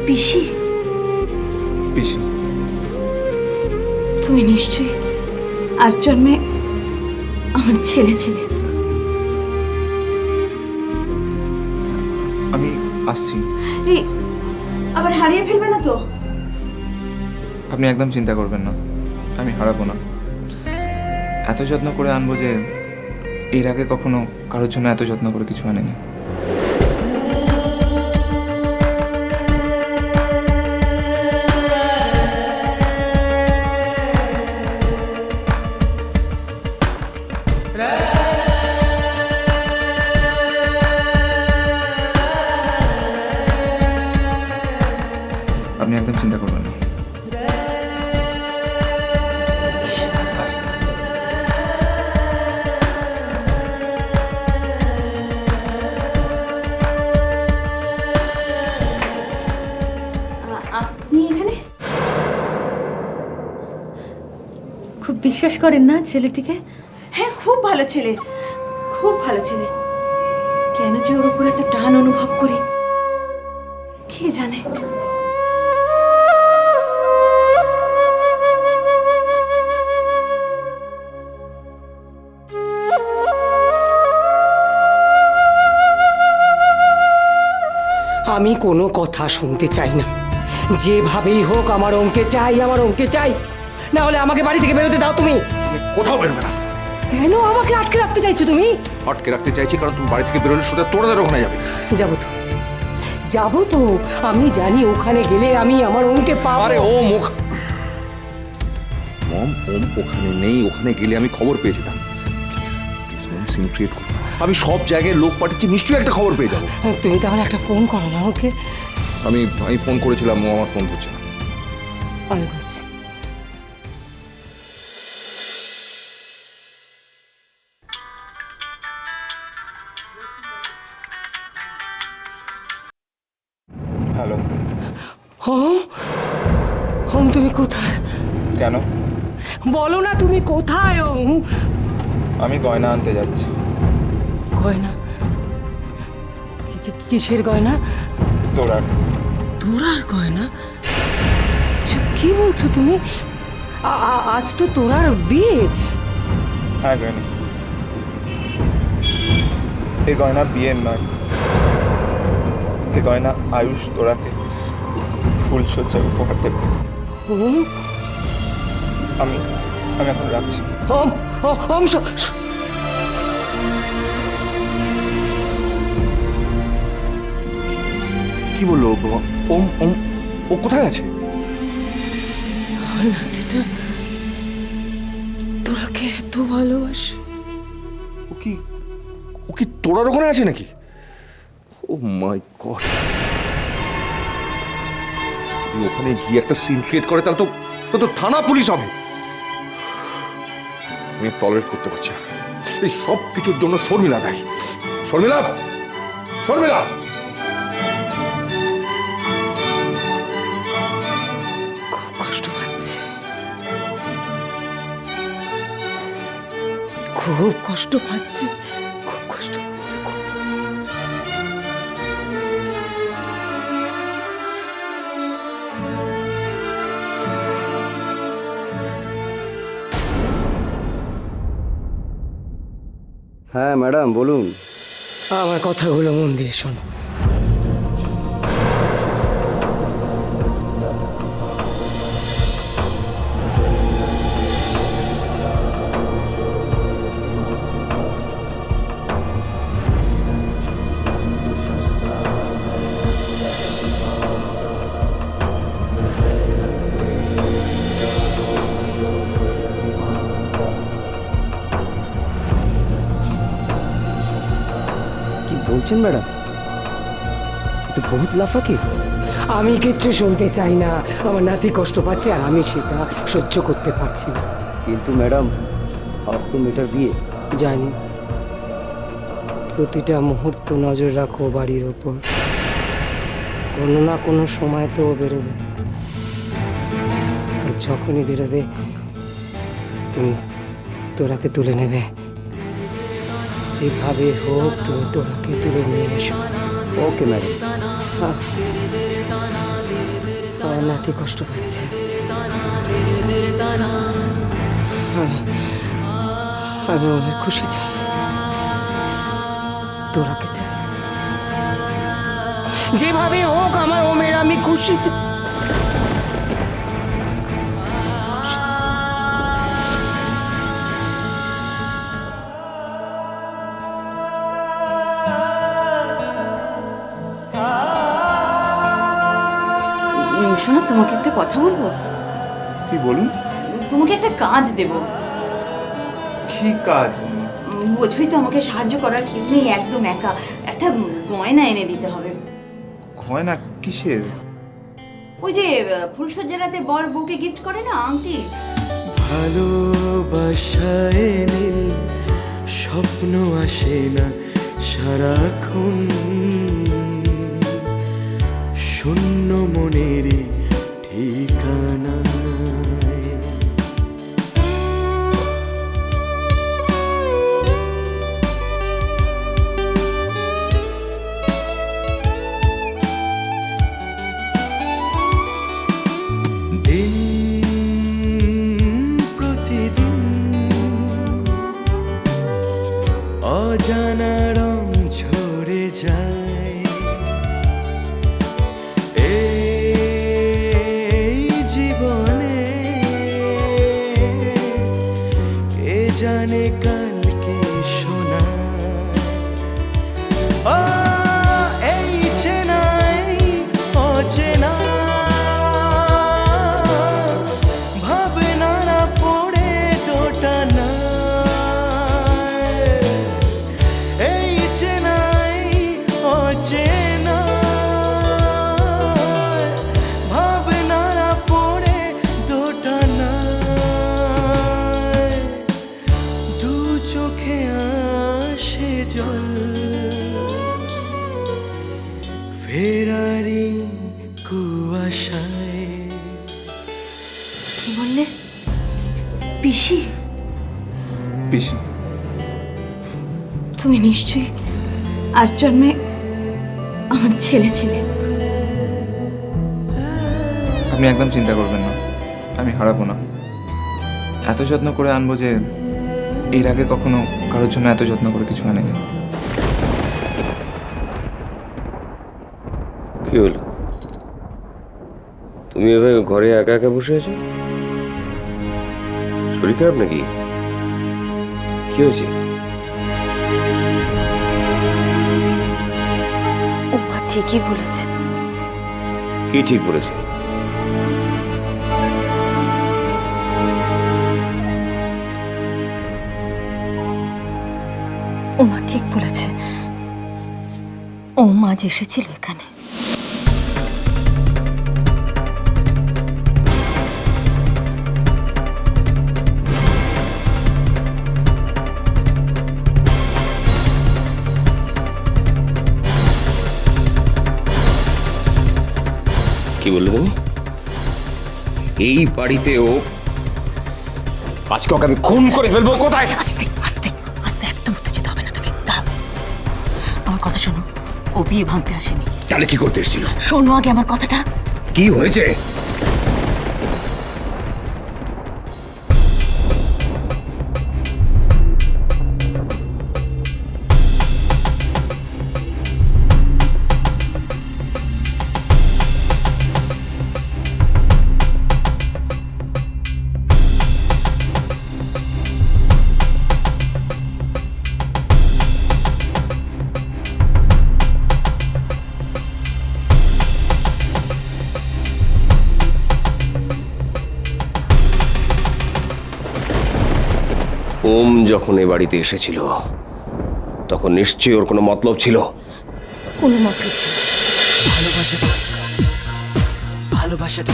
পিসি, পিসি, তুমি নিশ্চয়ই আর জন্মে আমার ছেলে ছিলে। আমি আসছি। এই আবার হারিয়ে ফেলবে না তো? আপনি একদম চিন্তা করবেন না, আমি হারাবো না। এত যত্ন করে আনবো যে এর আগে কখনো কারোর জন্য এত যত্ন করে কিছু আনেনি। আপনি একদম চিন্তা করবেন না। আপনি এখানে? খুব বিশ্বাস করেন না ছেলেটিকে? হ্যাঁ, খুব ভালো ছেলে, খুব ভালো ছেলে। কেন যে ওর উপর এত টান অনুভব করি কে জানে। আমি কোনো কথা শুনতে চাই না। যেভাবেই হোক আমার অঙ্কে চাই, আমার অঙ্কে চাই। না হলে আমাকে বাড়ি থেকে বেরোতে দাও তুমি। কোথাও বেরোবে না। কেন আমাকে আটকে রাখতে চাইছো তুমি? আটকে রাখতে চাইছি কারণ তুমি বাড়ি থেকে বেরোলে সোজা তোড়াদের ওখানে যাবে। যাবো তো, যাবো তো। আমি জানি ওখানে গেলে আমি আমার অঙ্কে পাবো। আরে ও মুখ মম, ওম ওখানে নেই। ওখানে গেলে আমি খবর পেয়ে যেতাম। প্লিজ মম, সিন ক্রিয়েট করো। আমি সব জায়গায় লোক পাঠাচ্ছি, নিশ্চয়ই একটা খবর পেয়ে যাবো। তুমি তাহলে একটা ফোন করো না ওকে। আমি ফোন করেছিলাম, ও আমার ফোন করছে না। অনেক হচ্ছে। হ্যালো। হোম, হোম তুমি কোথায়? কেন? বলো না তুমি কোথায়? হোম, আমি গয়না আনতে যাচ্ছি। গয়না? কিসের গয়না? তোরার। তোরার গয়না? কি বলছো তুমি? আজ তো তোরার বিয়ে। হ্যাঁ গয়না। এই গয়না বিয়ের নয়, এই গয়না আয়ুষ তোরাকে ফুলসজ্জা উপহার দেবে। হোম, আমি আমি এখন রাখছি। হোম, হোম, কি বললো ওম? ওম ও কোথায় আছে? নাতিটা তোরাকে এত ভালোবাসে। ও কি তোরার ওখানে আছে নাকি? ও মাই গড! যদি ওখানে গিয়ে একটা সিন ক্রিয়েট করে তাহলে তো থানা পুলিশ হবে। আমি টলারেট করতে পারছি না। এই সব কিছুর জন্য শর্মিলা দায়ী। শর্মিলা, শর্মিলা! খুব কষ্ট পাচ্ছে, খুব কষ্ট পাচ্ছে, খুব কষ্ট পাচ্ছে। হ্যাঁ ম্যাডাম বলুন। আমার কথাগুলো মন দিয়ে শোনো। কি বলছেন ম্যাডাম? তো বহুত লাফা কেস। আমি কিচ্ছু শুনতে চাই না। আমার নাতি কষ্ট পাচ্ছে আর আমি সেটা সহ্য করতে পারছি না। কিন্তু ম্যাডাম আজ তো মেয়েটার বিয়ে। জানি, প্রতিটা মুহূর্ত নজর রাখো বাড়ির ওপর। কোনো না কোনো সময় তো ও বেরোবে, আর যখনই বেরোবে তুমি তোরাকে তুলে নেবে। যেভাবে হোক তুমি তোরাকে তুলে নিয়ে এসো। Okay madam. হ্যাঁ। নাতি কষ্ট পাচ্ছে। আমি অনেক খুশি চাই, তোরাকে চাই, যেভাবে হোক আমার ওমের আমি খুশি চাই। শোনো, তোমাকে একটা কথা বলবো। কি বলুন? তোমাকে একটা কাজ দেব। কি কাজ? বোঝোই তো, আমাকে সাহায্য করার কেউ নেই, একদম একা। একটা গয়না এনে দিতে হবে। গয়না কিসের? ওই যে ফুলসজ্জার রাতে বর বউকে গিফট করে না, আংটি। ভালোবাসায় নীল স্বপ্ন আসে না সারাক্ষণ, শূন্য মনের ঠিকানা। অজানা রং ঝরে যায়, এই জীবনে কে জানে কালকে শোনা। এই চেনাই অচেনা ভাবনারা পড়ে দোটানা। ফেরারি কুয়াশায়। কি বললে? পিসি? পিসি? তুমি নিশ্চয়ই আর জন্মে আমার ছেলে ছিলে। আপনি একদম চিন্তা করবেন না, আমি হারাবো না। এত যত্ন করে আনবো যে এর আগে কখনো কারোর জন্য এত যত্ন করে কিছু আনেনি। কি হলো? তুমি এভাবে ঘরে একা একা বসে আছো? শরীর খারাপ নাকি? কি হয়েছে? ও মা ঠিকই বলেছে। কি ঠিক বলেছে? ও মা ঠিক বলেছে। ও মা যে এসেছিল এখানে। কি বললে তুমি? এই বাড়িতেও আজকে ওকে আমি খুন করে ফেলবো। কোথায়? আস্তে আস্তে আস্তে, একদম উত্তেজিত হবে না তুমি, দাঁড়াও। আমার কথা শোনো, ও বিয়ে ভাঙতে আসেনি। তাহলে কি করতে এসেছিল? শোনো আগে আমার কথাটা। কি হয়েছে? ওম যখন এ বাড়িতে এসেছিল তখন নিশ্চয়ই ওর কোনো মতলব ছিল। কোনো মতলব ছিল? ভালোবাসাটা